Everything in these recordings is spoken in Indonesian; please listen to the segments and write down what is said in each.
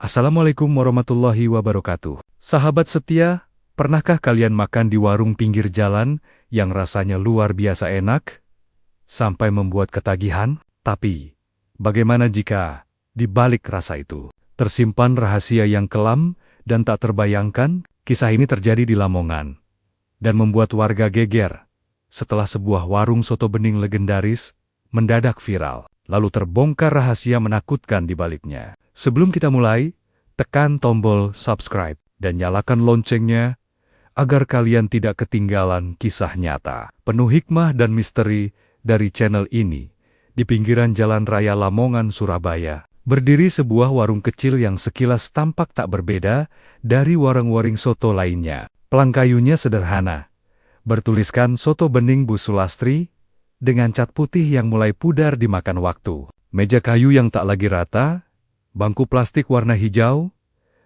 Assalamualaikum warahmatullahi wabarakatuh. Sahabat setia, pernahkah kalian makan di warung pinggir jalan yang rasanya luar biasa enak, sampai membuat ketagihan? Tapi, bagaimana jika di balik rasa itu tersimpan rahasia yang kelam dan tak terbayangkan? Kisah ini terjadi di Lamongan dan membuat warga geger setelah sebuah warung soto bening legendaris mendadak viral, lalu terbongkar rahasia menakutkan di baliknya. Sebelum kita mulai, tekan tombol subscribe dan nyalakan loncengnya agar kalian tidak ketinggalan kisah nyata, penuh hikmah dan misteri dari channel ini. Di pinggiran Jalan Raya Lamongan, Surabaya, berdiri sebuah warung kecil yang sekilas tampak tak berbeda dari warung-warung soto lainnya. Pelang kayunya sederhana, bertuliskan Soto Bening Bu Sulastri, dengan cat putih yang mulai pudar dimakan waktu. Meja kayu yang tak lagi rata, bangku plastik warna hijau,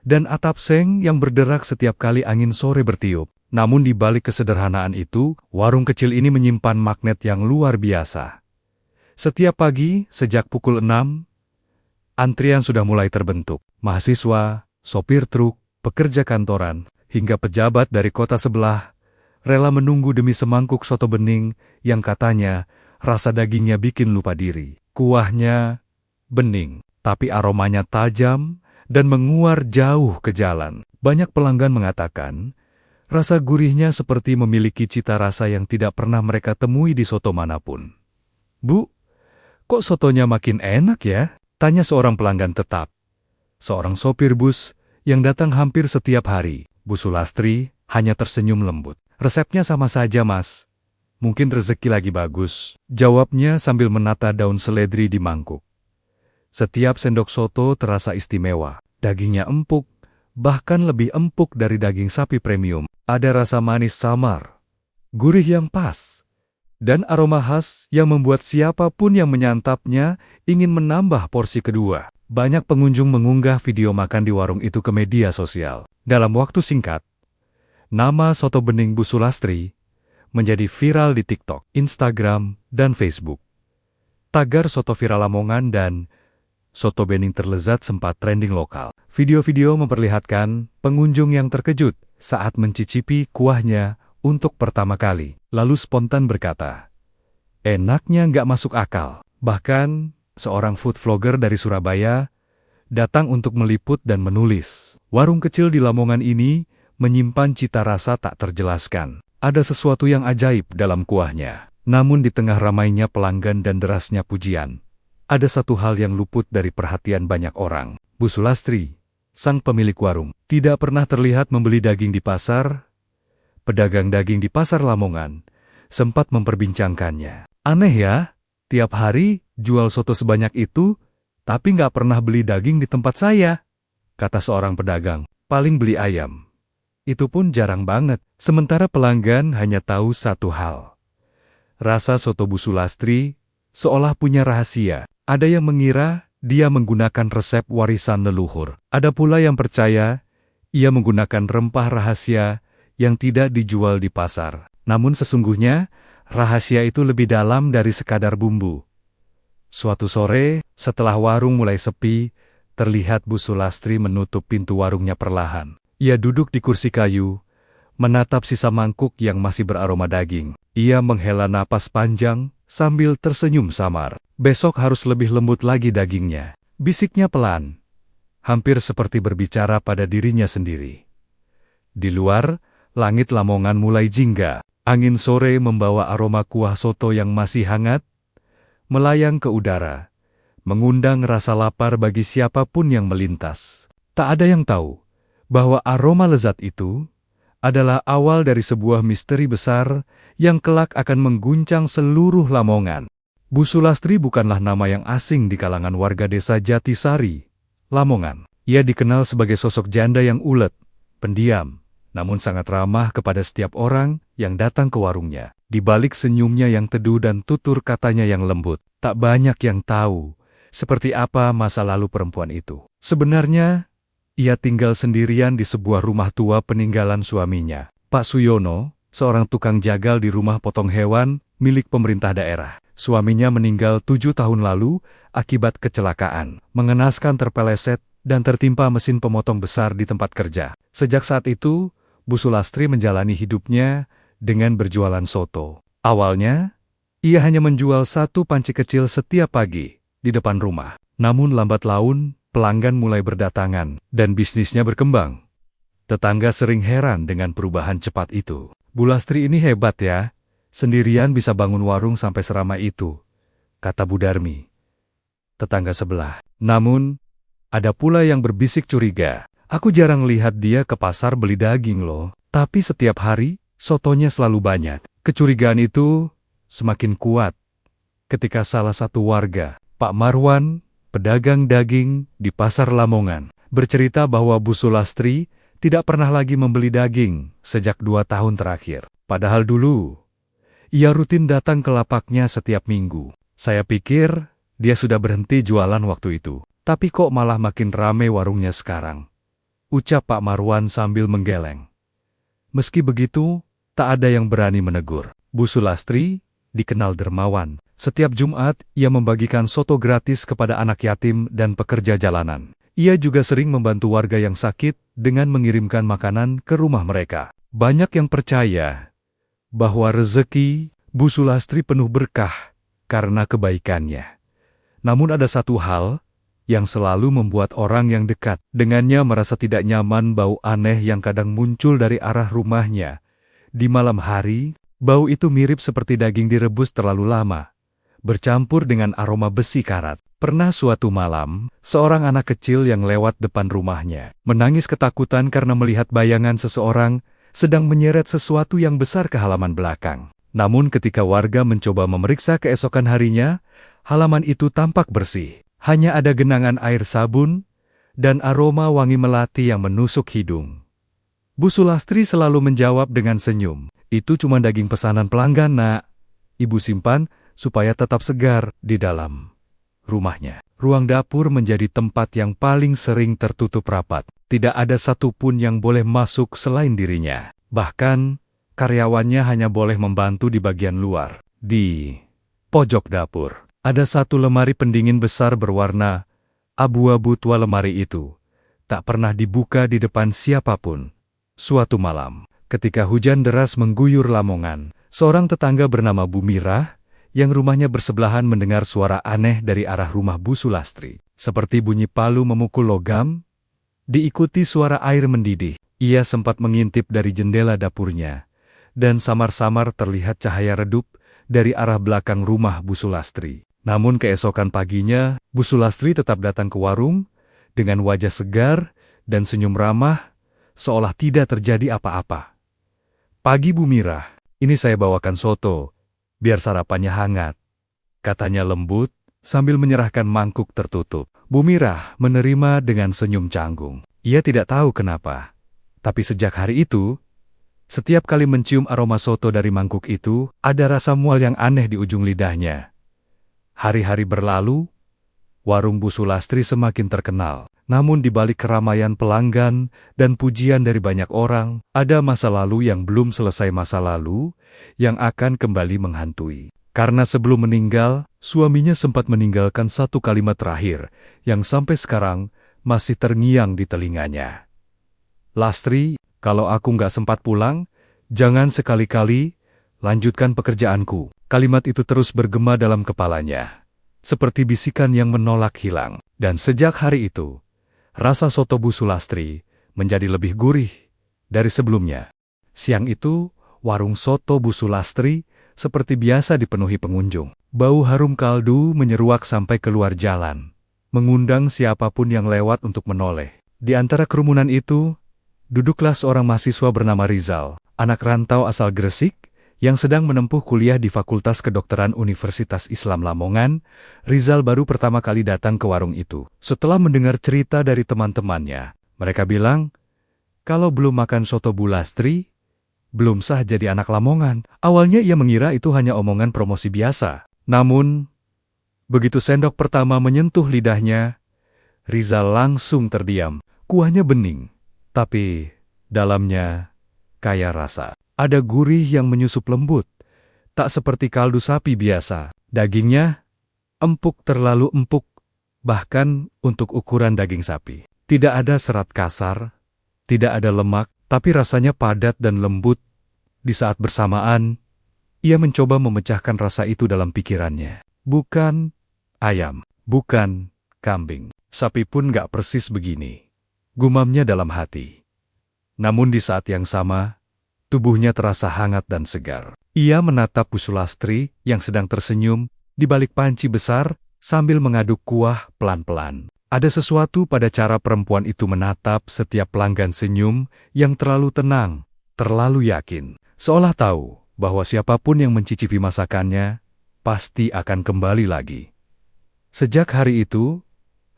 dan atap seng yang berderak setiap kali angin sore bertiup. Namun di balik kesederhanaan itu, warung kecil ini menyimpan magnet yang luar biasa. Setiap pagi, sejak pukul 6, antrian sudah mulai terbentuk. Mahasiswa, sopir truk, pekerja kantoran, hingga pejabat dari kota sebelah rela menunggu demi semangkuk soto bening yang katanya rasa dagingnya bikin lupa diri. Kuahnya bening, tapi aromanya tajam dan menguar jauh ke jalan. Banyak pelanggan mengatakan, rasa gurihnya seperti memiliki cita rasa yang tidak pernah mereka temui di soto manapun. "Bu, kok sotonya makin enak ya?" tanya seorang pelanggan tetap. Seorang sopir bus yang datang hampir setiap hari. Bu Sulastri hanya tersenyum lembut. "Resepnya sama saja, Mas. Mungkin rezeki lagi bagus," jawabnya sambil menata daun seledri di mangkuk. Setiap sendok soto terasa istimewa. Dagingnya empuk, bahkan lebih empuk dari daging sapi premium. Ada rasa manis samar, gurih yang pas, dan aroma khas yang membuat siapapun yang menyantapnya ingin menambah porsi kedua. Banyak pengunjung mengunggah video makan di warung itu ke media sosial. Dalam waktu singkat, nama Soto Bening Bu Sulastri menjadi viral di TikTok, Instagram, dan Facebook. Tagar Soto Viral Lamongan dan Soto Bening terlezat sempat trending lokal. Video-video memperlihatkan pengunjung yang terkejut saat mencicipi kuahnya untuk pertama kali, lalu spontan berkata, "Enaknya nggak masuk akal." Bahkan, seorang food vlogger dari Surabaya datang untuk meliput dan menulis, "Warung kecil di Lamongan ini menyimpan cita rasa tak terjelaskan. Ada sesuatu yang ajaib dalam kuahnya." Namun di tengah ramainya pelanggan dan derasnya pujian, ada satu hal yang luput dari perhatian banyak orang. Bu Sulastri, sang pemilik warung, tidak pernah terlihat membeli daging di pasar. Pedagang daging di pasar Lamongan sempat memperbincangkannya. "Aneh ya, tiap hari jual soto sebanyak itu, tapi nggak pernah beli daging di tempat saya," kata seorang pedagang. "Paling beli ayam. Itu pun jarang banget." Sementara pelanggan hanya tahu satu hal. Rasa soto Bu Sulastri seolah punya rahasia. Ada yang mengira dia menggunakan resep warisan leluhur. Ada pula yang percaya ia menggunakan rempah rahasia yang tidak dijual di pasar. Namun sesungguhnya, rahasia itu lebih dalam dari sekadar bumbu. Suatu sore, setelah warung mulai sepi, terlihat Bu Sulastri menutup pintu warungnya perlahan. Ia duduk di kursi kayu, menatap sisa mangkuk yang masih beraroma daging. Ia menghela napas panjang sambil tersenyum samar. "Besok harus lebih lembut lagi dagingnya," bisiknya pelan, hampir seperti berbicara pada dirinya sendiri. Di luar, langit Lamongan mulai jingga. Angin sore membawa aroma kuah soto yang masih hangat, melayang ke udara, mengundang rasa lapar bagi siapapun yang melintas. Tak ada yang tahu bahwa aroma lezat itu adalah awal dari sebuah misteri besar yang kelak akan mengguncang seluruh Lamongan. Bu Sulastri bukanlah nama yang asing di kalangan warga desa Jatisari, Lamongan. Ia dikenal sebagai sosok janda yang ulet, pendiam, namun sangat ramah kepada setiap orang yang datang ke warungnya. Di balik senyumnya yang teduh dan tutur katanya yang lembut, tak banyak yang tahu seperti apa masa lalu perempuan itu. Sebenarnya, ia tinggal sendirian di sebuah rumah tua peninggalan suaminya, Pak Suyono, seorang tukang jagal di rumah potong hewan milik pemerintah daerah. Suaminya meninggal 7 tahun lalu akibat kecelakaan. Mengenaskan terpeleset dan tertimpa mesin pemotong besar di tempat kerja. Sejak saat itu, Bu Sulastri menjalani hidupnya dengan berjualan soto. Awalnya, ia hanya menjual satu panci kecil setiap pagi di depan rumah. Namun lambat laun, pelanggan mulai berdatangan dan bisnisnya berkembang. Tetangga sering heran dengan perubahan cepat itu. Bu Lastri ini hebat ya, sendirian bisa bangun warung sampai seramai itu, kata Bu Darmi, tetangga sebelah. Namun, ada pula yang berbisik curiga. Aku jarang lihat dia ke pasar beli daging loh, tapi setiap hari, sotonya selalu banyak. Kecurigaan itu semakin kuat ketika salah satu warga, Pak Marwan, pedagang daging di Pasar Lamongan, bercerita bahwa Bu Sulastri tidak pernah lagi membeli daging sejak 2 tahun terakhir. Padahal dulu, ia rutin datang ke lapaknya setiap minggu. Saya pikir dia sudah berhenti jualan waktu itu. Tapi kok malah makin ramai warungnya sekarang, ucap Pak Marwan sambil menggeleng. Meski begitu, tak ada yang berani menegur. Bu Sulastri dikenal dermawan. Setiap Jumat, ia membagikan soto gratis kepada anak yatim dan pekerja jalanan. Ia juga sering membantu warga yang sakit dengan mengirimkan makanan ke rumah mereka. Banyak yang percaya bahwa rezeki Bu Sulastri penuh berkah karena kebaikannya. Namun ada satu hal yang selalu membuat orang yang dekat dengannya merasa tidak nyaman. Bau aneh yang kadang muncul dari arah rumahnya. Di malam hari, bau itu mirip seperti daging direbus terlalu lama, bercampur dengan aroma besi karat. Pernah suatu malam, seorang anak kecil yang lewat depan rumahnya menangis ketakutan karena melihat bayangan seseorang sedang menyeret sesuatu yang besar ke halaman belakang. Namun ketika warga mencoba memeriksa keesokan harinya, halaman itu tampak bersih. Hanya ada genangan air sabun dan aroma wangi melati yang menusuk hidung. Bu Sulastri selalu menjawab dengan senyum, "Itu cuma daging pesanan pelanggan, Nak. Ibu simpan supaya tetap segar di dalam rumahnya." Ruang dapur menjadi tempat yang paling sering tertutup rapat. Tidak ada satupun yang boleh masuk selain dirinya. Bahkan, karyawannya hanya boleh membantu di bagian luar. Di pojok dapur, ada satu lemari pendingin besar berwarna abu-abu. Tua lemari itu tak pernah dibuka di depan siapapun. Suatu malam, ketika hujan deras mengguyur Lamongan, seorang tetangga bernama Bu Mirah, yang rumahnya bersebelahan mendengar suara aneh dari arah rumah Bu Sulastri. Seperti bunyi palu memukul logam, diikuti suara air mendidih. Ia sempat mengintip dari jendela dapurnya, dan samar-samar terlihat cahaya redup dari arah belakang rumah Bu Sulastri. Namun keesokan paginya, Bu Sulastri tetap datang ke warung dengan wajah segar dan senyum ramah, seolah tidak terjadi apa-apa. "Pagi Bu Mirah, ini saya bawakan soto, biar sarapannya hangat," katanya lembut sambil menyerahkan mangkuk tertutup. Bu Mirah menerima dengan senyum canggung. Ia tidak tahu kenapa, tapi sejak hari itu, setiap kali mencium aroma soto dari mangkuk itu, ada rasa mual yang aneh di ujung lidahnya. Hari-hari berlalu, warung Bu Sulastri semakin terkenal. Namun di balik keramaian pelanggan dan pujian dari banyak orang, ada masa lalu yang belum selesai, masa lalu yang akan kembali menghantui. Karena sebelum meninggal, suaminya sempat meninggalkan satu kalimat terakhir yang sampai sekarang masih terngiang di telinganya. "Lastri, kalau aku nggak sempat pulang, jangan sekali-kali lanjutkan pekerjaanku." Kalimat itu terus bergema dalam kepalanya, seperti bisikan yang menolak hilang. Dan sejak hari itu, rasa soto Bu Sulastri menjadi lebih gurih dari sebelumnya. Siang itu, warung soto Bu Sulastri seperti biasa dipenuhi pengunjung. Bau harum kaldu menyeruak sampai keluar jalan, mengundang siapapun yang lewat untuk menoleh. Di antara kerumunan itu, duduklah seorang mahasiswa bernama Rizal, anak rantau asal Gresik, yang sedang menempuh kuliah di Fakultas Kedokteran Universitas Islam Lamongan. Rizal baru pertama kali datang ke warung itu. Setelah mendengar cerita dari teman-temannya, mereka bilang, kalau belum makan soto Bu Lastri, belum sah jadi anak Lamongan. Awalnya ia mengira itu hanya omongan promosi biasa. Namun, begitu sendok pertama menyentuh lidahnya, Rizal langsung terdiam. Kuahnya bening, tapi dalamnya kaya rasa. Ada gurih yang menyusup lembut, tak seperti kaldu sapi biasa. Dagingnya empuk, terlalu empuk, bahkan untuk ukuran daging sapi. Tidak ada serat kasar, tidak ada lemak, tapi rasanya padat dan lembut. Di saat bersamaan, ia mencoba memecahkan rasa itu dalam pikirannya. Bukan ayam, bukan kambing. Sapi pun gak persis begini. Gumamnya dalam hati. Namun di saat yang sama, tubuhnya terasa hangat dan segar. Ia menatap Bu Sulastri yang sedang tersenyum di balik panci besar sambil mengaduk kuah pelan-pelan. Ada sesuatu pada cara perempuan itu menatap setiap pelanggan senyum yang terlalu tenang, terlalu yakin. Seolah tahu bahwa siapapun yang mencicipi masakannya pasti akan kembali lagi. Sejak hari itu,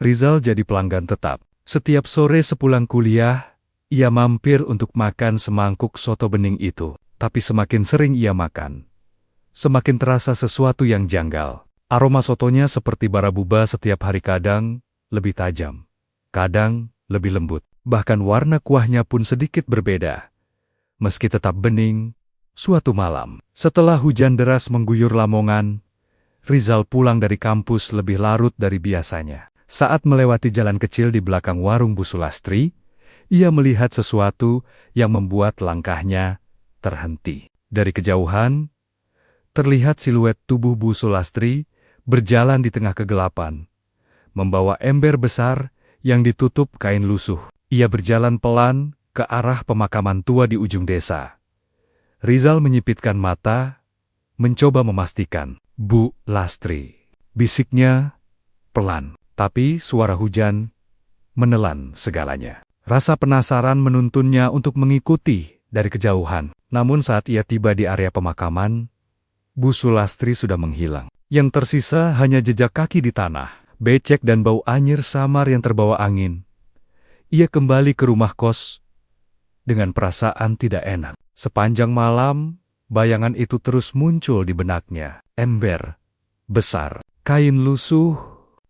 Rizal jadi pelanggan tetap. Setiap sore sepulang kuliah, ia mampir untuk makan semangkuk soto bening itu. Tapi semakin sering ia makan, semakin terasa sesuatu yang janggal. Aroma sotonya seperti bara buba setiap hari, kadang lebih tajam, kadang lebih lembut. Bahkan warna kuahnya pun sedikit berbeda. Meski tetap bening, suatu malam, setelah hujan deras mengguyur Lamongan, Rizal pulang dari kampus lebih larut dari biasanya. Saat melewati jalan kecil di belakang warung Bu Sulastri, ia melihat sesuatu yang membuat langkahnya terhenti. Dari kejauhan, terlihat siluet tubuh Bu Sulastri berjalan di tengah kegelapan, membawa ember besar yang ditutup kain lusuh. Ia berjalan pelan ke arah pemakaman tua di ujung desa. Rizal menyipitkan mata, mencoba memastikan. Bu Lastri, bisiknya pelan, tapi suara hujan menelan segalanya. Rasa penasaran menuntunnya untuk mengikuti dari kejauhan. Namun saat ia tiba di area pemakaman, Bu Sulastri sudah menghilang. Yang tersisa hanya jejak kaki di tanah, becek dan bau anyir samar yang terbawa angin. Ia kembali ke rumah kos dengan perasaan tidak enak. Sepanjang malam, bayangan itu terus muncul di benaknya. Ember besar, kain lusuh,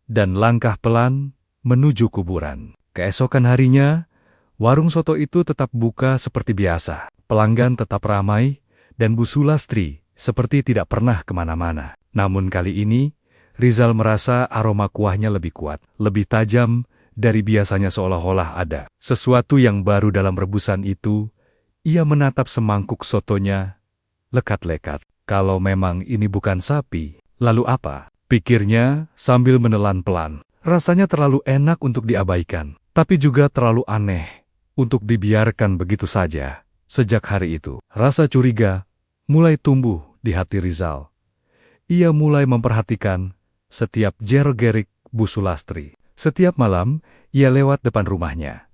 dan langkah pelan menuju kuburan. Keesokan harinya, warung soto itu tetap buka seperti biasa. Pelanggan tetap ramai, dan Bu Sulastri seperti tidak pernah kemana-mana. Namun kali ini, Rizal merasa aroma kuahnya lebih kuat, lebih tajam dari biasanya, seolah-olah ada sesuatu yang baru dalam rebusan itu. Ia menatap semangkuk sotonya, lekat-lekat. Kalau memang ini bukan sapi, lalu apa? Pikirnya sambil menelan pelan. Rasanya terlalu enak untuk diabaikan, tapi juga terlalu aneh untuk dibiarkan begitu saja. Sejak hari itu, rasa curiga mulai tumbuh di hati Rizal. Ia mulai memperhatikan setiap jerogerik Bu Sulastri. Setiap malam, ia lewat depan rumahnya.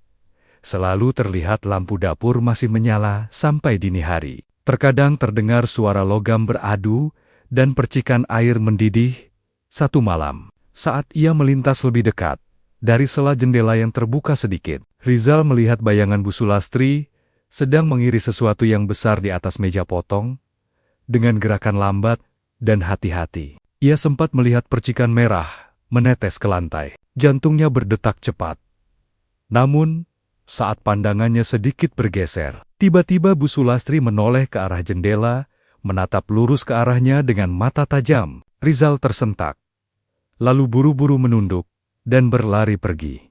Selalu terlihat lampu dapur masih menyala sampai dini hari. Terkadang terdengar suara logam beradu dan percikan air mendidih. Satu malam, saat ia melintas lebih dekat, dari sela jendela yang terbuka sedikit, Rizal melihat bayangan Bu Sulastri sedang mengiris sesuatu yang besar di atas meja potong. Dengan gerakan lambat dan hati-hati, ia sempat melihat percikan merah menetes ke lantai. Jantungnya berdetak cepat. Namun, saat pandangannya sedikit bergeser, tiba-tiba Bu Sulastri menoleh ke arah jendela, menatap lurus ke arahnya dengan mata tajam. Rizal tersentak, lalu buru-buru menunduk dan berlari pergi.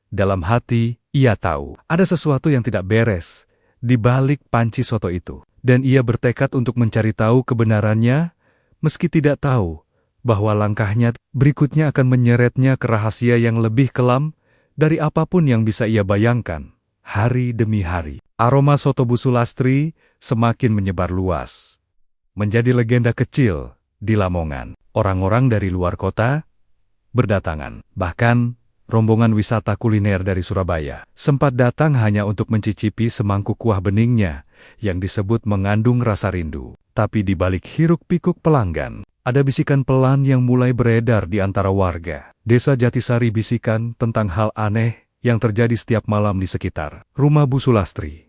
Dalam hati, ia tahu ada sesuatu yang tidak beres di balik panci soto itu. Dan ia bertekad untuk mencari tahu kebenarannya, meski tidak tahu bahwa langkahnya berikutnya akan menyeretnya ke rahasia yang lebih kelam dari apapun yang bisa ia bayangkan. Hari demi hari, aroma soto Bu Sulastri semakin menyebar luas. Menjadi legenda kecil di Lamongan. Orang-orang dari luar kota berdatangan. Bahkan, rombongan wisata kuliner dari Surabaya sempat datang hanya untuk mencicipi semangkuk kuah beningnya yang disebut mengandung rasa rindu. Tapi di balik hiruk-pikuk pelanggan, ada bisikan pelan yang mulai beredar di antara warga Desa Jatisari, bisikan tentang hal aneh yang terjadi setiap malam di sekitar rumah Bu Sulastri.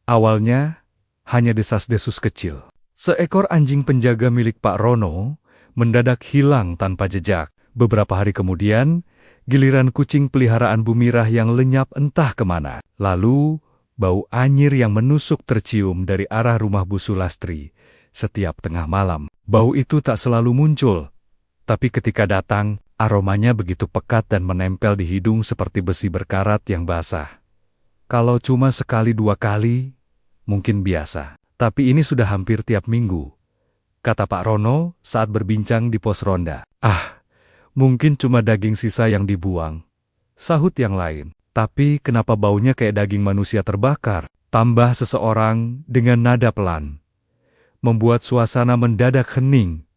Awalnya, hanya desas-desus kecil. Seekor anjing penjaga milik Pak Rono mendadak hilang tanpa jejak. Beberapa hari kemudian, giliran kucing peliharaan Bu Mirah yang lenyap entah kemana. Lalu, bau anyir yang menusuk tercium dari arah rumah Bu Sulastri setiap tengah malam. Bau itu tak selalu muncul, tapi ketika datang, Aromanya begitu pekat dan menempel di hidung seperti besi berkarat yang basah. Kalau cuma sekali dua kali, mungkin biasa. Tapi ini sudah hampir tiap minggu, kata Pak Rono saat berbincang di pos ronda. Ah, mungkin cuma daging sisa yang dibuang, sahut yang lain. Tapi kenapa baunya kayak daging manusia terbakar? Tambah seseorang dengan nada pelan, membuat suasana mendadak hening.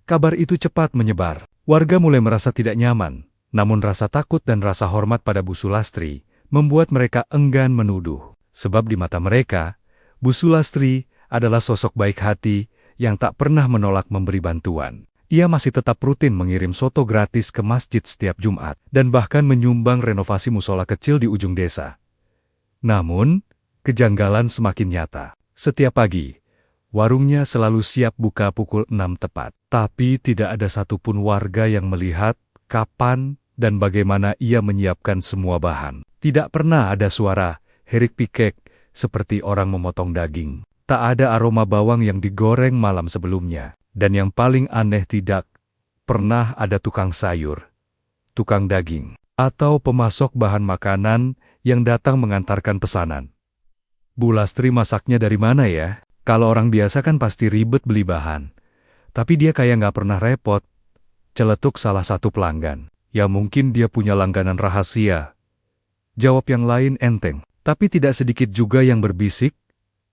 Kabar itu cepat menyebar. Warga mulai merasa tidak nyaman, namun rasa takut dan rasa hormat pada Bu Sulastri membuat mereka enggan menuduh. Sebab di mata mereka, Bu Sulastri adalah sosok baik hati yang tak pernah menolak memberi bantuan. Ia masih tetap rutin mengirim soto gratis ke masjid setiap Jumat, dan bahkan menyumbang renovasi musola kecil di ujung desa. Namun, kejanggalan semakin nyata. Setiap pagi, warungnya selalu siap buka pukul 6 tepat. Tapi tidak ada satupun warga yang melihat kapan dan bagaimana ia menyiapkan semua bahan. Tidak pernah ada suara herik pikek seperti orang memotong daging. Tak ada aroma bawang yang digoreng malam sebelumnya. Dan yang paling aneh, tidak pernah ada tukang sayur, tukang daging, atau pemasok bahan makanan yang datang mengantarkan pesanan. Bu Lastri masaknya dari mana ya? Kalau orang biasa kan pasti ribet beli bahan. Tapi dia kayak nggak pernah repot, celetuk salah satu pelanggan. Ya mungkin dia punya langganan rahasia. Jawab yang lain enteng, tapi tidak sedikit juga yang berbisik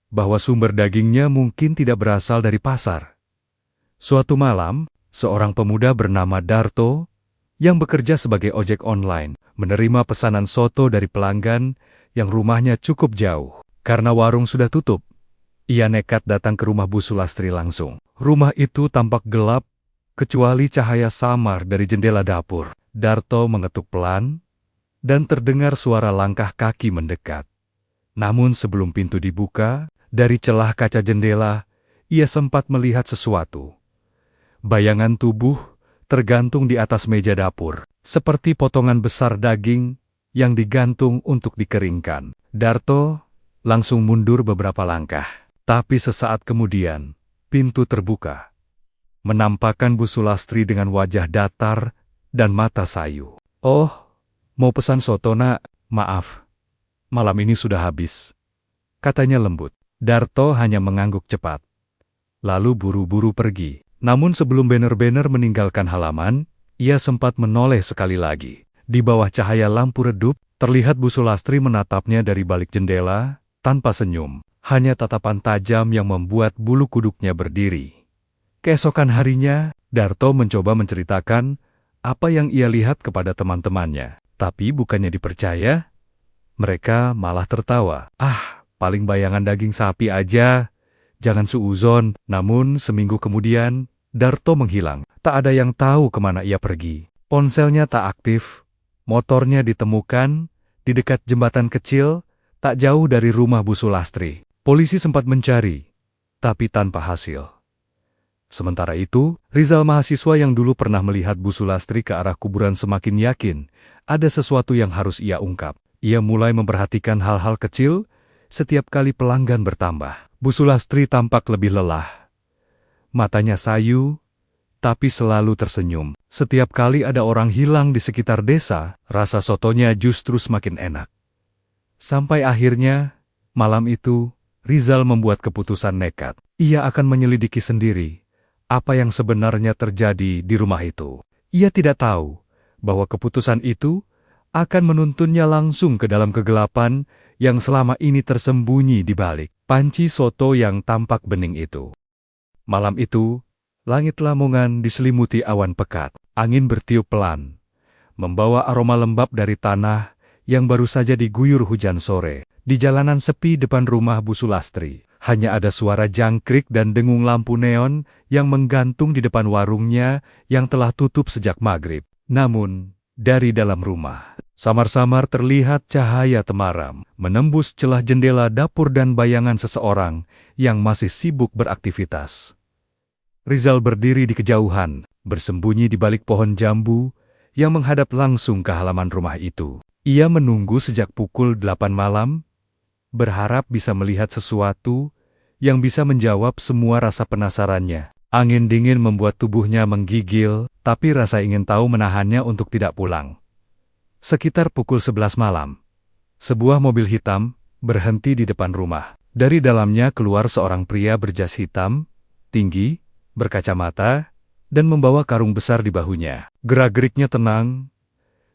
bahwa sumber dagingnya mungkin tidak berasal dari pasar. Suatu malam, seorang pemuda bernama Darto, yang bekerja sebagai ojek online, menerima pesanan soto dari pelanggan yang rumahnya cukup jauh. Karena warung sudah tutup, ia nekat datang ke rumah Bu Sulastri langsung. Rumah itu tampak gelap, kecuali cahaya samar dari jendela dapur. Darto mengetuk pelan, dan terdengar suara langkah kaki mendekat. Namun sebelum pintu dibuka, dari celah kaca jendela, ia sempat melihat sesuatu. Bayangan tubuh tergantung di atas meja dapur, seperti potongan besar daging yang digantung untuk dikeringkan. Darto langsung mundur beberapa langkah, tapi sesaat kemudian, pintu terbuka, menampakkan Bu Sulastri dengan wajah datar dan mata sayu. "Oh, mau pesan soto, Nak? Maaf, malam ini sudah habis," katanya lembut. Darto hanya mengangguk cepat, lalu buru-buru pergi. Namun sebelum banner-banner meninggalkan halaman, ia sempat menoleh sekali lagi. Di bawah cahaya lampu redup, terlihat Bu Sulastri menatapnya dari balik jendela, tanpa senyum. Hanya tatapan tajam yang membuat bulu kuduknya berdiri. Keesokan harinya, Darto mencoba menceritakan apa yang ia lihat kepada teman-temannya. Tapi bukannya dipercaya, mereka malah tertawa. "Ah, paling bayangan daging sapi aja, jangan suuzon." Namun seminggu kemudian, Darto menghilang. Tak ada yang tahu kemana ia pergi. Ponselnya tak aktif, motornya ditemukan di dekat jembatan kecil, tak jauh dari rumah Bu Sulastri. Polisi sempat mencari, tapi tanpa hasil. Sementara itu, Rizal mahasiswa yang dulu pernah melihat Bu Sulastri ke arah kuburan semakin yakin ada sesuatu yang harus ia ungkap. Ia mulai memperhatikan hal-hal kecil setiap kali pelanggan bertambah. Bu Sulastri tampak lebih lelah. Matanya sayu, tapi selalu tersenyum. Setiap kali ada orang hilang di sekitar desa, rasa sotonya justru semakin enak. Sampai akhirnya, malam itu, Rizal membuat keputusan nekat. Ia akan menyelidiki sendiri apa yang sebenarnya terjadi di rumah itu. Ia tidak tahu bahwa keputusan itu akan menuntunnya langsung ke dalam kegelapan yang selama ini tersembunyi di balik panci soto yang tampak bening itu. Malam itu, langit Lamongan diselimuti awan pekat. Angin bertiup pelan, membawa aroma lembab dari tanah yang baru saja diguyur hujan sore. Di jalanan sepi depan rumah Bu Sulastri, hanya ada suara jangkrik dan dengung lampu neon yang menggantung di depan warungnya yang telah tutup sejak maghrib. Namun, dari dalam rumah, samar-samar terlihat cahaya temaram, menembus celah jendela dapur dan bayangan seseorang yang masih sibuk beraktivitas. Rizal berdiri di kejauhan, bersembunyi di balik pohon jambu yang menghadap langsung ke halaman rumah itu. Ia menunggu sejak pukul 8 malam, berharap bisa melihat sesuatu yang bisa menjawab semua rasa penasarannya. Angin dingin membuat tubuhnya menggigil, tapi rasa ingin tahu menahannya untuk tidak pulang. Sekitar pukul 11 malam, sebuah mobil hitam berhenti di depan rumah. Dari dalamnya keluar seorang pria berjas hitam, tinggi, berkacamata, dan membawa karung besar di bahunya. Gerak-geriknya tenang,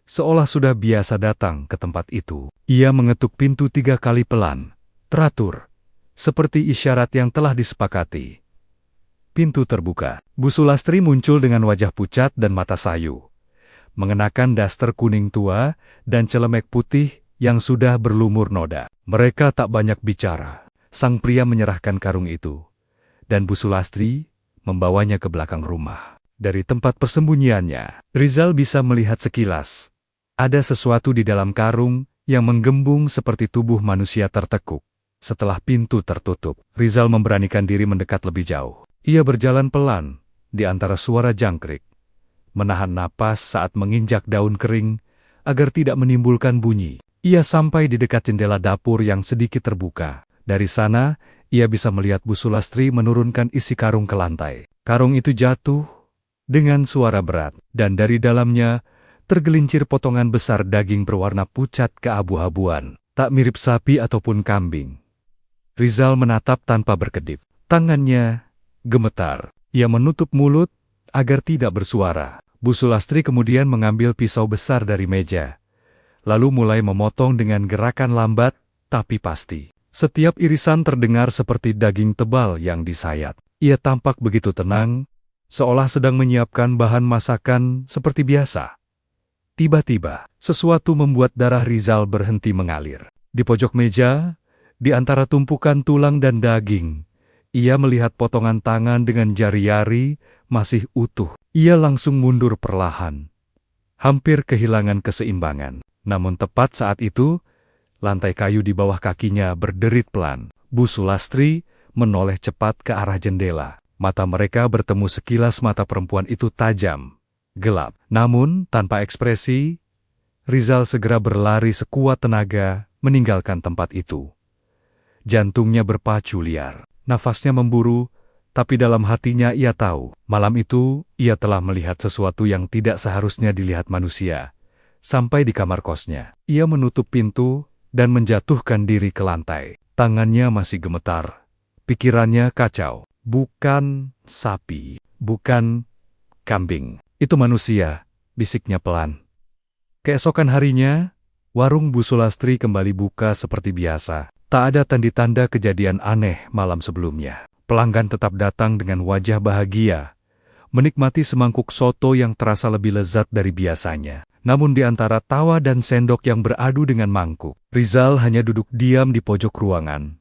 seolah sudah biasa datang ke tempat itu. Ia mengetuk pintu 3 kali pelan, teratur, seperti isyarat yang telah disepakati. Pintu terbuka. Bu Sulastri muncul dengan wajah pucat dan mata sayu, mengenakan daster kuning tua dan celemek putih yang sudah berlumur noda. Mereka tak banyak bicara. Sang pria menyerahkan karung itu, dan Bu Sulastri membawanya ke belakang rumah. Dari tempat persembunyiannya, Rizal bisa melihat sekilas. Ada sesuatu di dalam karung yang menggembung seperti tubuh manusia tertekuk. Setelah pintu tertutup, Rizal memberanikan diri mendekat lebih jauh. Ia berjalan pelan di antara suara jangkrik, menahan napas saat menginjak daun kering agar tidak menimbulkan bunyi. Ia sampai di dekat jendela dapur yang sedikit terbuka. Dari sana, ia bisa melihat Bu Sulastri menurunkan isi karung ke lantai. Karung itu jatuh dengan suara berat, dan dari dalamnya tergelincir potongan besar daging berwarna pucat keabu-abuan, tak mirip sapi ataupun kambing. Rizal menatap tanpa berkedip. Tangannya gemetar. Ia menutup mulut agar tidak bersuara. Bu Sulastri kemudian mengambil pisau besar dari meja, lalu mulai memotong dengan gerakan lambat tapi pasti. Setiap irisan terdengar seperti daging tebal yang disayat. Ia tampak begitu tenang, seolah sedang menyiapkan bahan masakan seperti biasa. Tiba-tiba, sesuatu membuat darah Rizal berhenti mengalir. Di pojok meja, di antara tumpukan tulang dan daging, ia melihat potongan tangan dengan jari-jari masih utuh. Ia langsung mundur perlahan, hampir kehilangan keseimbangan. Namun tepat saat itu, lantai kayu di bawah kakinya berderit pelan. Bu Sulastri menoleh cepat ke arah jendela. Mata mereka bertemu, sekilas mata perempuan itu tajam, gelap. Namun, tanpa ekspresi, Rizal segera berlari sekuat tenaga meninggalkan tempat itu. Jantungnya berpacu liar. Nafasnya memburu, tapi dalam hatinya ia tahu, malam itu ia telah melihat sesuatu yang tidak seharusnya dilihat manusia. Sampai di kamar kosnya, ia menutup pintu dan menjatuhkan diri ke lantai. Tangannya masih gemetar, pikirannya kacau. Bukan sapi, bukan kambing, itu manusia, bisiknya pelan. Keesokan harinya, warung Bu Sulastri kembali buka seperti biasa. Tak ada tanda-tanda kejadian aneh malam sebelumnya. Pelanggan tetap datang dengan wajah bahagia, menikmati semangkuk soto yang terasa lebih lezat dari biasanya. Namun di antara tawa dan sendok yang beradu dengan mangkuk, Rizal hanya duduk diam di pojok ruangan,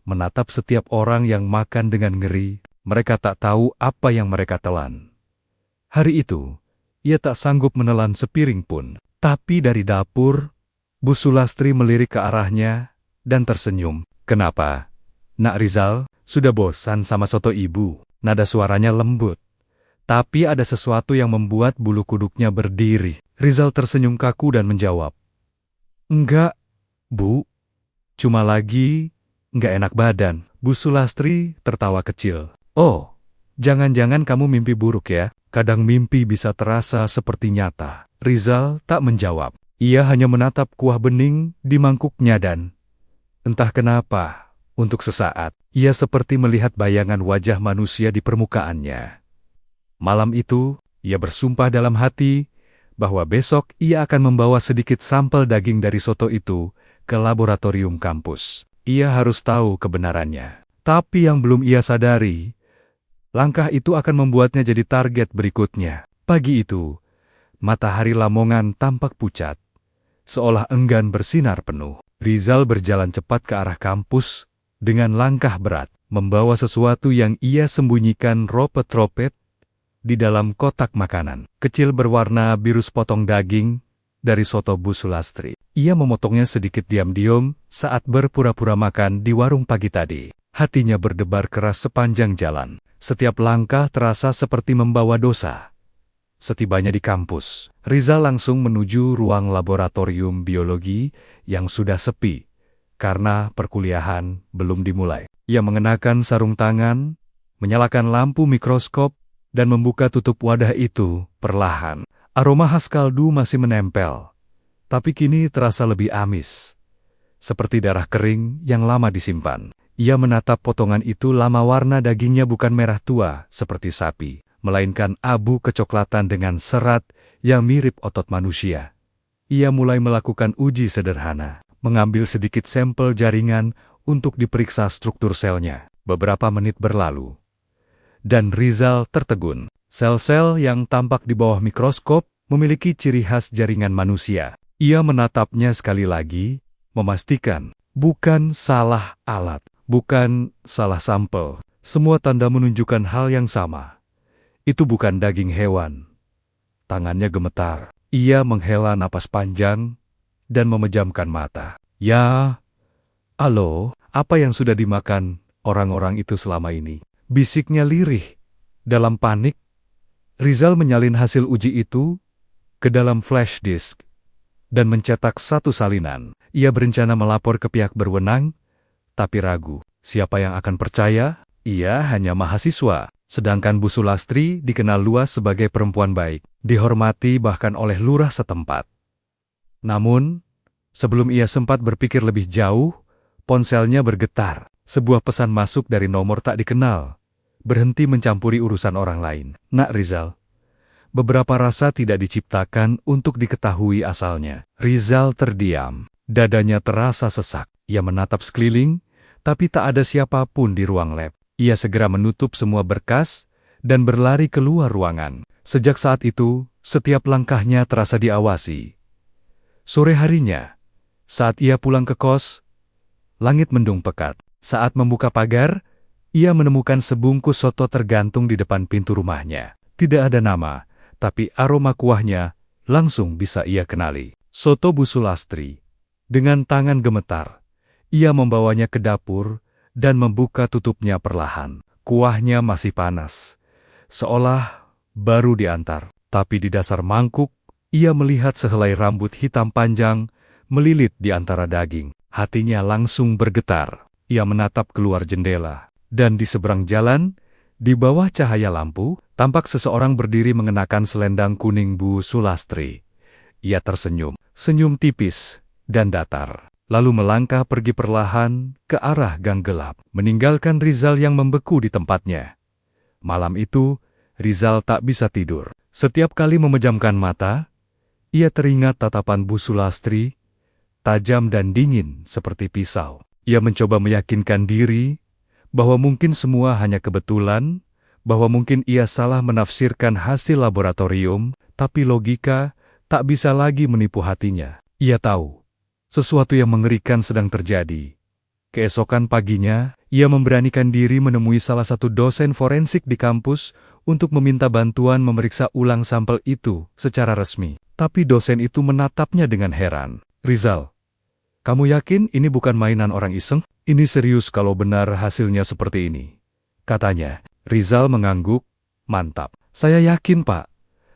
menatap setiap orang yang makan dengan ngeri. Mereka tak tahu apa yang mereka telan. Hari itu, ia tak sanggup menelan sepiring pun. Tapi dari dapur, Bu Sulastri melirik ke arahnya dan tersenyum. "Kenapa, Nak Rizal, sudah bosan sama soto ibu?" Nada suaranya lembut, tapi ada sesuatu yang membuat bulu kuduknya berdiri. Rizal tersenyum kaku dan menjawab, "Enggak, Bu. Cuma lagi enggak enak badan." Bu Sulastri tertawa kecil. "Oh, jangan-jangan kamu mimpi buruk ya? Kadang mimpi bisa terasa seperti nyata." Rizal tak menjawab. Ia hanya menatap kuah bening di mangkuknya dan entah kenapa, untuk sesaat, ia seperti melihat bayangan wajah manusia di permukaannya. Malam itu, ia bersumpah dalam hati bahwa besok ia akan membawa sedikit sampel daging dari soto itu ke laboratorium kampus. Ia harus tahu kebenarannya. Tapi yang belum ia sadari, langkah itu akan membuatnya jadi target berikutnya. Pagi itu, matahari Lamongan tampak pucat, seolah enggan bersinar penuh. Rizal berjalan cepat ke arah kampus dengan langkah berat, membawa sesuatu yang ia sembunyikan ropet-ropet di dalam kotak makanan. Kecil berwarna biru sepotong daging dari soto Bu Sulastri. Ia memotongnya sedikit diam-diam saat berpura-pura makan di warung pagi tadi. Hatinya berdebar keras sepanjang jalan. Setiap langkah terasa seperti membawa dosa. Setibanya di kampus, Rizal langsung menuju ruang laboratorium biologi yang sudah sepi karena perkuliahan belum dimulai. Ia mengenakan sarung tangan, menyalakan lampu mikroskop, dan membuka tutup wadah itu perlahan. Aroma khas kaldu masih menempel, tapi kini terasa lebih amis, seperti darah kering yang lama disimpan. Ia menatap potongan itu lama. Warna dagingnya bukan merah tua seperti sapi, melainkan abu kecoklatan dengan serat yang mirip otot manusia. Ia mulai melakukan uji sederhana, mengambil sedikit sampel jaringan untuk diperiksa struktur selnya. Beberapa menit berlalu, dan Rizal tertegun. Sel-sel yang tampak di bawah mikroskop memiliki ciri khas jaringan manusia. Ia menatapnya sekali lagi, memastikan bukan salah alat, bukan salah sampel. Semua tanda menunjukkan hal yang sama. Itu bukan daging hewan. Tangannya gemetar. Ia menghela napas panjang dan memejamkan mata. Ya, halo, apa yang sudah dimakan orang-orang itu selama ini? Bisiknya lirih. Dalam panik, Rizal menyalin hasil uji itu ke dalam flash disk dan mencetak satu salinan. Ia berencana melapor ke pihak berwenang, tapi ragu. Siapa yang akan percaya? Ia hanya mahasiswa, sedangkan Bu Sulastri dikenal luas sebagai perempuan baik, dihormati bahkan oleh lurah setempat. Namun, sebelum ia sempat berpikir lebih jauh, ponselnya bergetar. Sebuah pesan masuk dari nomor tak dikenal. Berhenti mencampuri urusan orang lain. Nak Rizal, beberapa rasa tidak diciptakan untuk diketahui asalnya. Rizal terdiam. Dadanya terasa sesak. Ia menatap sekeliling, tapi tak ada siapapun di ruang lab. Ia segera menutup semua berkas dan berlari keluar ruangan. Sejak saat itu, setiap langkahnya terasa diawasi. Sore harinya, saat ia pulang ke kos, langit mendung pekat. Saat membuka pagar, ia menemukan sebungkus soto tergantung di depan pintu rumahnya. Tidak ada nama, tapi aroma kuahnya langsung bisa ia kenali. Soto Bu Sulastri. Dengan tangan gemetar, ia membawanya ke dapur dan membuka tutupnya perlahan. Kuahnya masih panas, seolah baru diantar. Tapi di dasar mangkuk, ia melihat sehelai rambut hitam panjang melilit di antara daging. Hatinya langsung bergetar. Ia menatap keluar jendela, dan di seberang jalan, di bawah cahaya lampu, tampak seseorang berdiri mengenakan selendang kuning Bu Sulastri. Ia tersenyum, senyum tipis dan datar, lalu melangkah pergi perlahan ke arah gang gelap, meninggalkan Rizal yang membeku di tempatnya. Malam itu, Rizal tak bisa tidur. Setiap kali memejamkan mata, ia teringat tatapan Bu Sulastri, tajam dan dingin seperti pisau. Ia mencoba meyakinkan diri bahwa mungkin semua hanya kebetulan, bahwa mungkin ia salah menafsirkan hasil laboratorium, tapi logika tak bisa lagi menipu hatinya. Ia tahu, sesuatu yang mengerikan sedang terjadi. Keesokan paginya, ia memberanikan diri menemui salah satu dosen forensik di kampus untuk meminta bantuan memeriksa ulang sampel itu secara resmi. Tapi dosen itu menatapnya dengan heran. Rizal, kamu yakin ini bukan mainan orang iseng? Ini serius kalau benar hasilnya seperti ini, katanya. Rizal mengangguk, mantap. Saya yakin, Pak.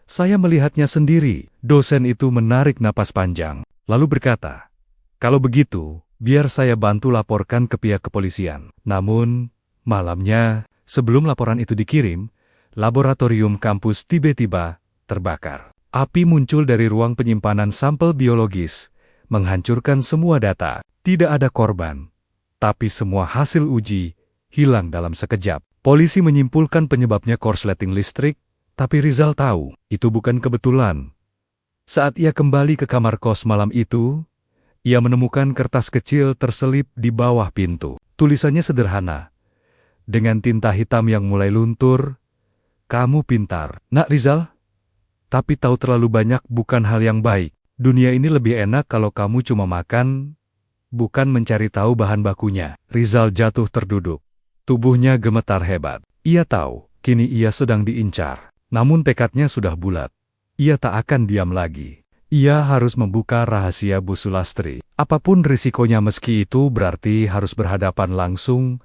Saya melihatnya sendiri. Dosen itu menarik napas panjang, lalu berkata, kalau begitu, biar saya bantu laporkan ke pihak kepolisian. Namun, malamnya, sebelum laporan itu dikirim, laboratorium kampus tiba-tiba terbakar. Api muncul dari ruang penyimpanan sampel biologis, menghancurkan semua data. Tidak ada korban, tapi semua hasil uji hilang dalam sekejap. Polisi menyimpulkan penyebabnya korsleting listrik, tapi Rizal tahu itu bukan kebetulan. Saat ia kembali ke kamar kos malam itu, ia menemukan kertas kecil terselip di bawah pintu. Tulisannya sederhana, dengan tinta hitam yang mulai luntur, "Kamu pintar, Nak Rizal. Tapi tahu terlalu banyak bukan hal yang baik. Dunia ini lebih enak kalau kamu cuma makan, bukan mencari tahu bahan bakunya." Rizal jatuh terduduk. Tubuhnya gemetar hebat. Ia tahu, kini ia sedang diincar. Namun tekadnya sudah bulat. Ia tak akan diam lagi. Ia harus membuka rahasia Bu Sulastri. Apapun risikonya, meski itu berarti harus berhadapan langsung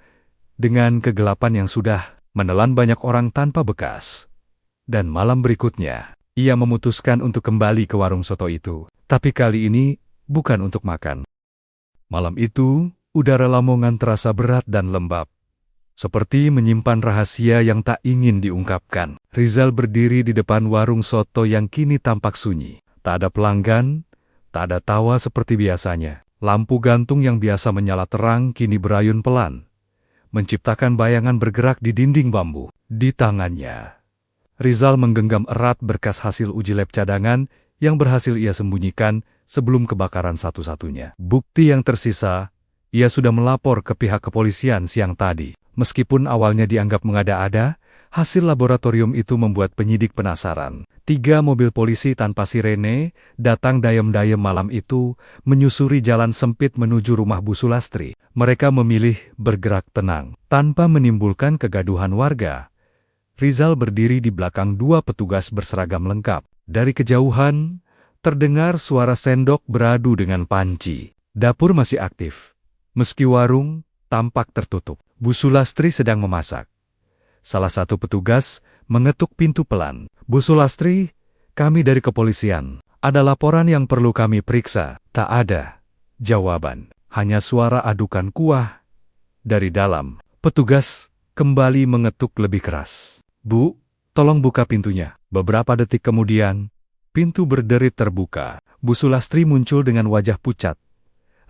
dengan kegelapan yang sudah menelan banyak orang tanpa bekas. Dan malam berikutnya, ia memutuskan untuk kembali ke warung soto itu. Tapi kali ini bukan untuk makan. Malam itu, udara Lamongan terasa berat dan lembab. Seperti menyimpan rahasia yang tak ingin diungkapkan. Rizal berdiri di depan warung soto yang kini tampak sunyi. Tak ada pelanggan, tak ada tawa seperti biasanya. Lampu gantung yang biasa menyala terang kini berayun pelan, menciptakan bayangan bergerak di dinding bambu. Di tangannya, Rizal menggenggam erat berkas hasil uji lab cadangan yang berhasil ia sembunyikan sebelum kebakaran satu-satunya. Bukti yang tersisa, ia sudah melapor ke pihak kepolisian siang tadi. Meskipun awalnya dianggap mengada-ada, hasil laboratorium itu membuat penyidik penasaran. 3 mobil polisi tanpa sirene datang dayem-dayem malam itu, menyusuri jalan sempit menuju rumah Bu Sulastri. Mereka memilih bergerak tenang, tanpa menimbulkan kegaduhan warga. Rizal berdiri di belakang 2 petugas berseragam lengkap. Dari kejauhan, terdengar suara sendok beradu dengan panci. Dapur masih aktif, meski warung tampak tertutup. Bu Sulastri sedang memasak. Salah satu petugas mengetuk pintu pelan. Bu Sulastri, kami dari kepolisian. Ada laporan yang perlu kami periksa. Tak ada jawaban, hanya suara adukan kuah. Dari dalam, petugas kembali mengetuk lebih keras. Bu, tolong buka pintunya. Beberapa detik kemudian, pintu berderit terbuka. Bu Sulastri muncul dengan wajah pucat.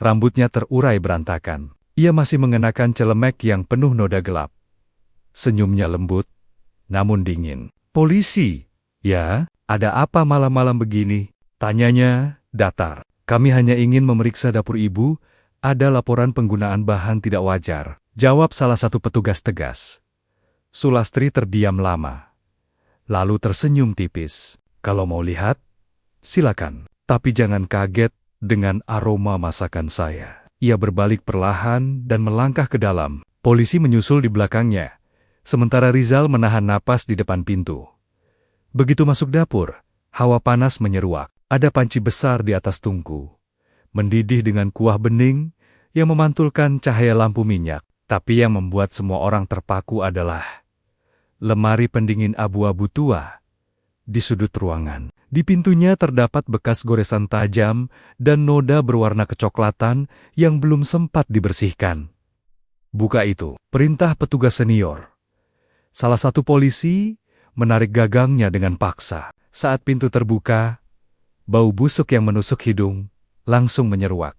Rambutnya terurai berantakan. Ia masih mengenakan celemek yang penuh noda gelap. Senyumnya lembut, namun dingin. Polisi? Ya, ada apa malam-malam begini? Tanyanya datar. Kami hanya ingin memeriksa dapur ibu, ada laporan penggunaan bahan tidak wajar. Jawab salah satu petugas tegas. Sulastri terdiam lama, lalu tersenyum tipis. Kalau mau lihat, silakan. Tapi jangan kaget dengan aroma masakan saya. Ia berbalik perlahan dan melangkah ke dalam. Polisi menyusul di belakangnya, sementara Rizal menahan napas di depan pintu. Begitu masuk dapur, hawa panas menyeruak. Ada panci besar di atas tungku, mendidih dengan kuah bening yang memantulkan cahaya lampu minyak. Tapi yang membuat semua orang terpaku adalah lemari pendingin abu-abu tua di sudut ruangan. Di pintunya terdapat bekas goresan tajam dan noda berwarna kecoklatan yang belum sempat dibersihkan. Buka itu, perintah petugas senior. Salah satu polisi menarik gagangnya dengan paksa. Saat pintu terbuka, bau busuk yang menusuk hidung langsung menyeruak,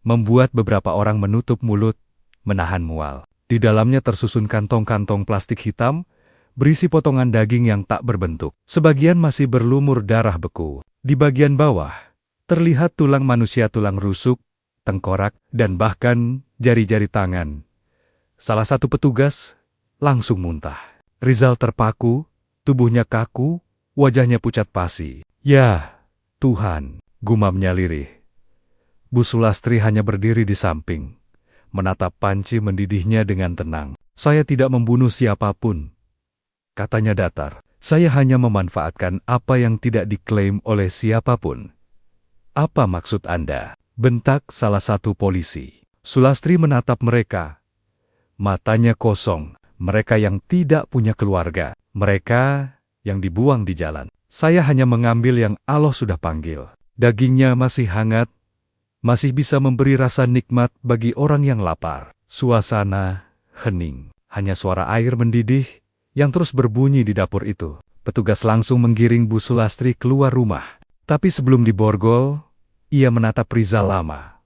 membuat beberapa orang menutup mulut, menahan mual. Di dalamnya tersusun kantong-kantong plastik hitam, berisi potongan daging yang tak berbentuk. Sebagian masih berlumur darah beku. Di bagian bawah, terlihat tulang manusia, tulang rusuk, tengkorak, dan bahkan jari-jari tangan. Salah satu petugas langsung muntah. Rizal terpaku, tubuhnya kaku, wajahnya pucat pasi. Ya, Tuhan, gumamnya lirih. Bu Sulastri hanya berdiri di samping, menatap panci mendidihnya dengan tenang. Saya tidak membunuh siapapun, katanya datar. Saya hanya memanfaatkan apa yang tidak diklaim oleh siapapun. Apa maksud Anda? Bentak salah satu polisi. Sulastri menatap mereka. Matanya kosong. Mereka yang tidak punya keluarga. Mereka yang dibuang di jalan. Saya hanya mengambil yang Allah sudah panggil. Dagingnya masih hangat, masih bisa memberi rasa nikmat bagi orang yang lapar. Suasana hening. Hanya suara air mendidih yang terus berbunyi di dapur itu. Petugas langsung menggiring Bu Sulastri keluar rumah. Tapi sebelum diborgol, ia menatap Rizal lama.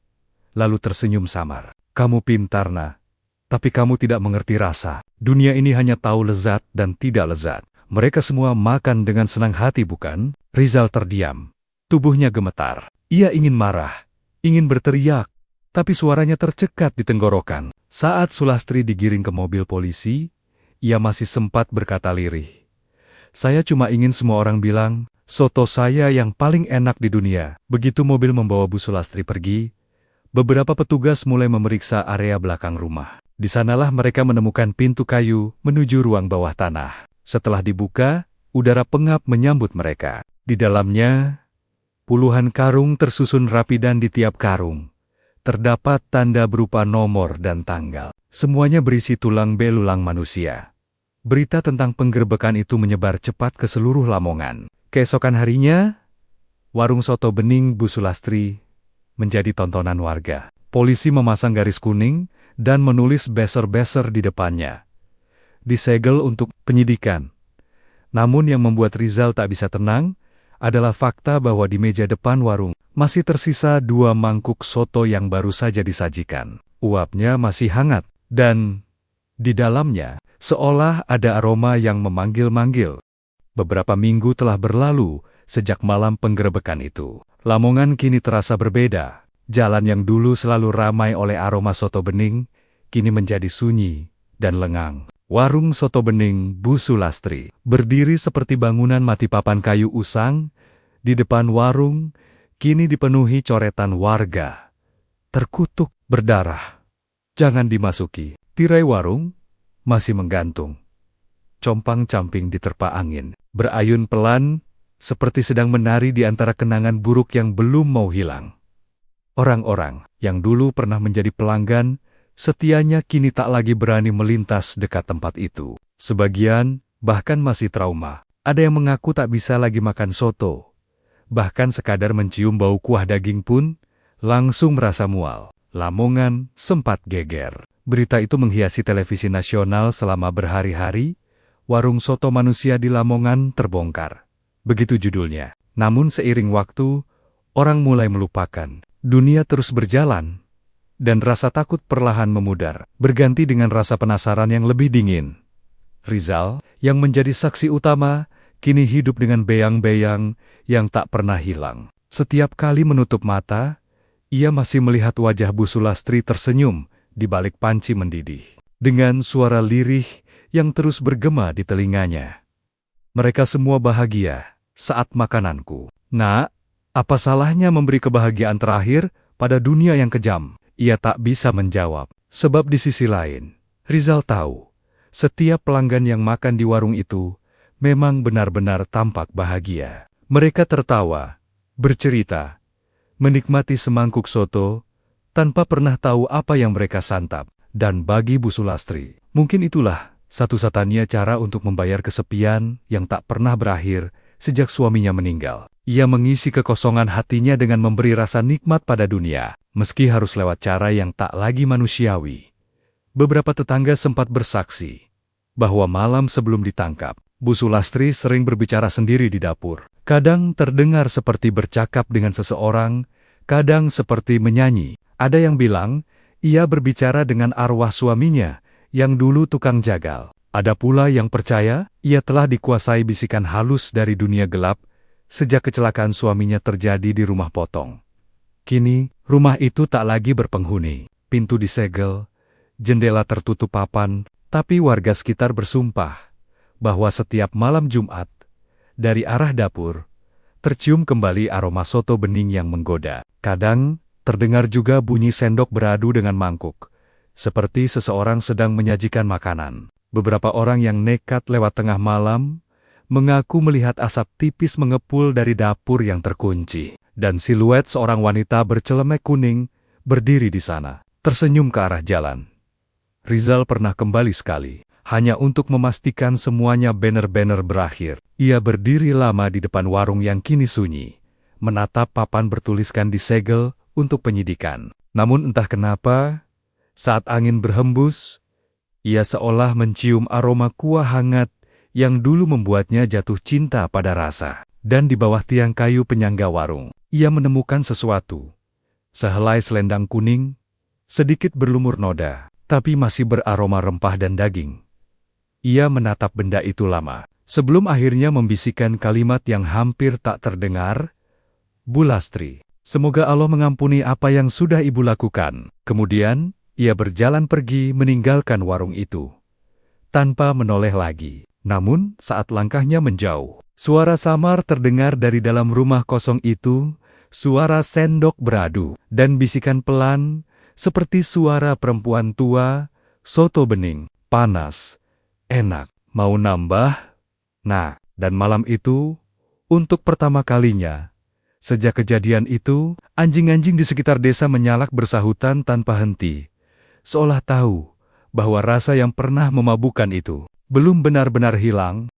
Lalu tersenyum samar. Kamu pintar, Nak. Tapi kamu tidak mengerti rasa. Dunia ini hanya tahu lezat dan tidak lezat. Mereka semua makan dengan senang hati, bukan? Rizal terdiam. Tubuhnya gemetar. Ia ingin marah, ingin berteriak, tapi suaranya tercekat di tenggorokan. Saat Sulastri digiring ke mobil polisi, ia masih sempat berkata lirih. Saya cuma ingin semua orang bilang, soto saya yang paling enak di dunia. Begitu mobil membawa Bu Sulastri pergi, beberapa petugas mulai memeriksa area belakang rumah. Di sanalah mereka menemukan pintu kayu menuju ruang bawah tanah. Setelah dibuka, udara pengap menyambut mereka. Di dalamnya, puluhan karung tersusun rapi dan di tiap karung terdapat tanda berupa nomor dan tanggal. Semuanya berisi tulang belulang manusia. Berita tentang penggerbekan itu menyebar cepat ke seluruh Lamongan. Keesokan harinya, warung soto bening Bu Sulastri menjadi tontonan warga. Polisi memasang garis kuning dan menulis beser-beser di depannya. Disegel untuk penyidikan. Namun yang membuat Rizal tak bisa tenang adalah fakta bahwa di meja depan warung masih tersisa 2 mangkuk soto yang baru saja disajikan. Uapnya masih hangat, dan di dalamnya seolah ada aroma yang memanggil-manggil. Beberapa minggu telah berlalu sejak malam penggerebekan itu. Lamongan kini terasa berbeda. Jalan yang dulu selalu ramai oleh aroma soto bening, kini menjadi sunyi dan lengang. Warung soto bening Bu Sulastri berdiri seperti bangunan mati papan kayu usang. Di depan warung kini dipenuhi coretan warga. Terkutuk berdarah. Jangan dimasuki. Tirai warung masih menggantung. Compang-camping diterpa angin, berayun pelan, seperti sedang menari di antara kenangan buruk yang belum mau hilang. Orang-orang yang dulu pernah menjadi pelanggan, setianya kini tak lagi berani melintas dekat tempat itu. Sebagian bahkan masih trauma. Ada yang mengaku tak bisa lagi makan soto. Bahkan sekadar mencium bau kuah daging pun, langsung merasa mual. Lamongan sempat geger. Berita itu menghiasi televisi nasional selama berhari-hari. Warung soto manusia di Lamongan terbongkar. Begitu judulnya. Namun seiring waktu, orang mulai melupakan. Dunia terus berjalan. Dan rasa takut perlahan memudar, berganti dengan rasa penasaran yang lebih dingin. Rizal, yang menjadi saksi utama, kini hidup dengan beyang-beyang yang tak pernah hilang. Setiap kali menutup mata, ia masih melihat wajah Bu Sulastri tersenyum di balik panci mendidih. Dengan suara lirih yang terus bergema di telinganya. Mereka semua bahagia saat makananku. Nak, apa salahnya memberi kebahagiaan terakhir pada dunia yang kejam? Ia tak bisa menjawab, sebab di sisi lain, Rizal tahu, setiap pelanggan yang makan di warung itu memang benar-benar tampak bahagia. Mereka tertawa, bercerita, menikmati semangkuk soto, tanpa pernah tahu apa yang mereka santap. Dan bagi Bu Sulastri, mungkin itulah satu-satunya cara untuk membayar kesepian yang tak pernah berakhir sejak suaminya meninggal. Ia mengisi kekosongan hatinya dengan memberi rasa nikmat pada dunia, meski harus lewat cara yang tak lagi manusiawi. Beberapa tetangga sempat bersaksi bahwa malam sebelum ditangkap, Bu Sulastri sering berbicara sendiri di dapur. Kadang terdengar seperti bercakap dengan seseorang, kadang seperti menyanyi. Ada yang bilang, ia berbicara dengan arwah suaminya, yang dulu tukang jagal. Ada pula yang percaya, ia telah dikuasai bisikan halus dari dunia gelap, sejak kecelakaan suaminya terjadi di rumah potong. Kini, rumah itu tak lagi berpenghuni. Pintu disegel, jendela tertutup papan, tapi warga sekitar bersumpah bahwa setiap malam Jumat, dari arah dapur, tercium kembali aroma soto bening yang menggoda. Kadang, terdengar juga bunyi sendok beradu dengan mangkuk, seperti seseorang sedang menyajikan makanan. Beberapa orang yang nekat lewat tengah malam, mengaku melihat asap tipis mengepul dari dapur yang terkunci, dan siluet seorang wanita bercelemek kuning berdiri di sana, tersenyum ke arah jalan. Rizal pernah kembali sekali, hanya untuk memastikan semuanya benar-benar berakhir. Ia berdiri lama di depan warung yang kini sunyi, menatap papan bertuliskan disegel untuk penyidikan. Namun entah kenapa, saat angin berhembus, ia seolah mencium aroma kuah hangat yang dulu membuatnya jatuh cinta pada rasa. Dan di bawah tiang kayu penyangga warung, ia menemukan sesuatu. Sehelai selendang kuning, sedikit berlumur noda, tapi masih beraroma rempah dan daging. Ia menatap benda itu lama, sebelum akhirnya membisikkan kalimat yang hampir tak terdengar, "Bu Lastri, semoga Allah mengampuni apa yang sudah ibu lakukan." Kemudian, ia berjalan pergi meninggalkan warung itu, tanpa menoleh lagi. Namun, saat langkahnya menjauh, suara samar terdengar dari dalam rumah kosong itu, suara sendok beradu, dan bisikan pelan, seperti suara perempuan tua, "Soto bening, panas, enak, mau nambah?" Nah, dan malam itu, untuk pertama kalinya, sejak kejadian itu, anjing-anjing di sekitar desa menyalak bersahutan tanpa henti, seolah tahu bahwa rasa yang pernah memabukkan itu belum benar-benar hilang,